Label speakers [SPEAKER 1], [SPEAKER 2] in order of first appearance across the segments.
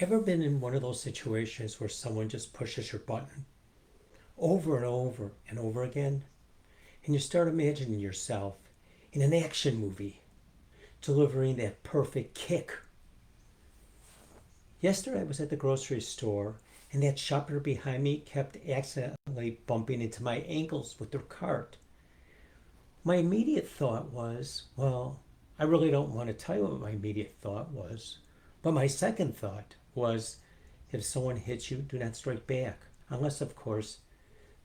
[SPEAKER 1] Ever been in one of those situations where someone just pushes your button over and over and over again? And you start imagining yourself in an action movie delivering that perfect kick. Yesterday I was at the grocery store and that shopper behind me kept accidentally bumping into my ankles with their cart. My immediate thought was, well, I really don't want to tell you what my immediate thought was. But my second thought was, if someone hits you, do not strike back. Unless, of course,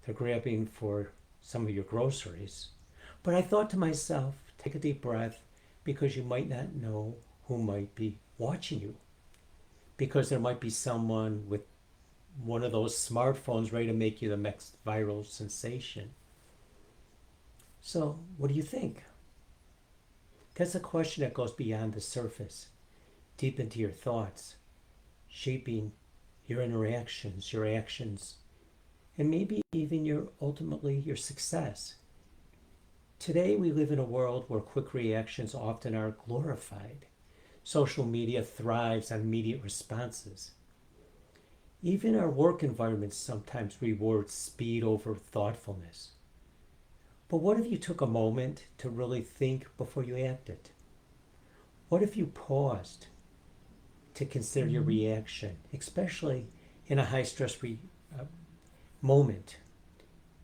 [SPEAKER 1] they're grabbing for some of your groceries. But I thought to myself, take a deep breath, because you might not know who might be watching you. Because there might be someone with one of those smartphones ready to make you the next viral sensation. So, what do you think? That's a question that goes beyond the surface, deep into your thoughts, shaping your interactions, your actions, and maybe even ultimately your success. Today we live in a world where quick reactions often are glorified. Social media thrives on immediate responses. Even our work environments sometimes reward speed over thoughtfulness. But what if you took a moment to really think before you acted? What if you paused to consider your reaction, especially in a high-stress moment?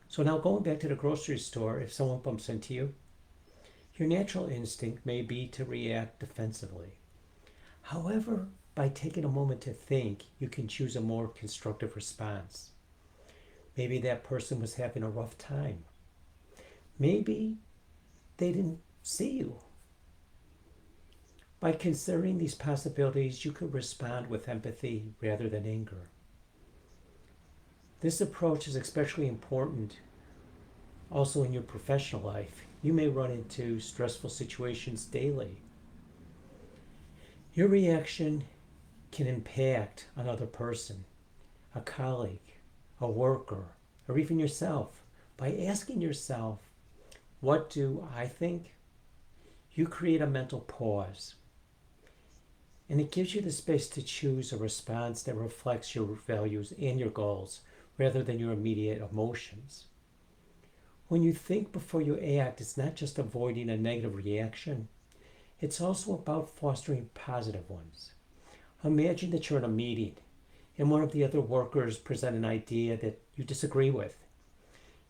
[SPEAKER 1] So now going back to the grocery store, if someone bumps into you, your natural instinct may be to react defensively. However, by taking a moment to think, you can choose a more constructive response. Maybe that person was having a rough time. Maybe they didn't see you. By considering these possibilities, you could respond with empathy rather than anger. This approach is especially important also in your professional life. You may run into stressful situations daily. Your reaction can impact another person, a colleague, a worker, or even yourself. By asking yourself, what do I think? You create a mental pause. And it gives you the space to choose a response that reflects your values and your goals rather than your immediate emotions. When you think before you act, it's not just avoiding a negative reaction. It's also about fostering positive ones. Imagine that you're in a meeting and one of the other workers present an idea that you disagree with.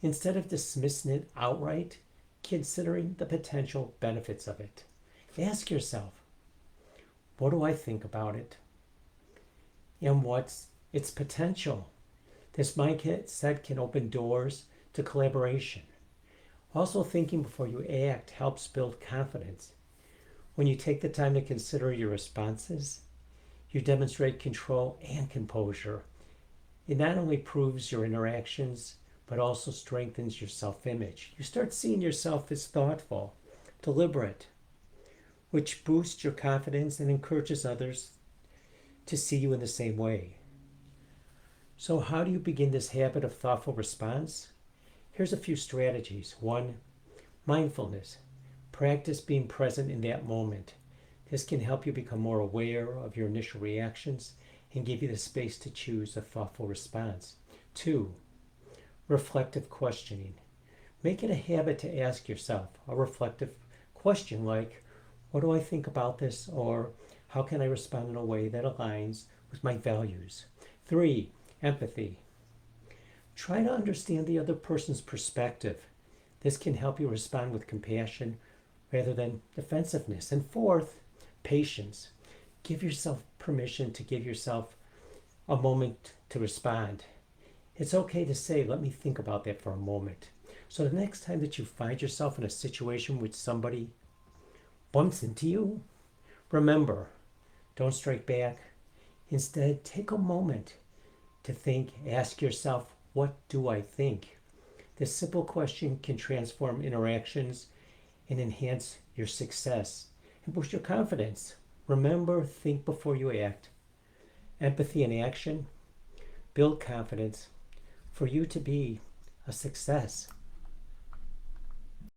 [SPEAKER 1] Instead of dismissing it outright, considering the potential benefits of it. Ask yourself, what do I think about it? And what's its potential? This mindset can open doors to collaboration. Also, thinking before you act helps build confidence. When you take the time to consider your responses, you demonstrate control and composure. It not only proves your interactions, but also strengthens your self-image. You start seeing yourself as thoughtful, deliberate, which boosts your confidence and encourages others to see you in the same way. So how do you begin this habit of thoughtful response? Here's a few strategies. 1, mindfulness. Practice being present in that moment. This can help you become more aware of your initial reactions and give you the space to choose a thoughtful response. 2, reflective questioning. Make it a habit to ask yourself a reflective question like, what do I think about this? Or how can I respond in a way that aligns with my values? 3, empathy. Try to understand the other person's perspective. This can help you respond with compassion rather than defensiveness. And 4th, patience. Give yourself permission to give yourself a moment to respond. It's okay to say, let me think about that for a moment. So the next time that you find yourself in a situation which somebody bumps into you, remember, don't strike back. Instead, take a moment to think, ask yourself, what do I think? This simple question can transform interactions and enhance your success and boost your confidence. Remember, think before you act. Empathy in action, build confidence for you to be a success.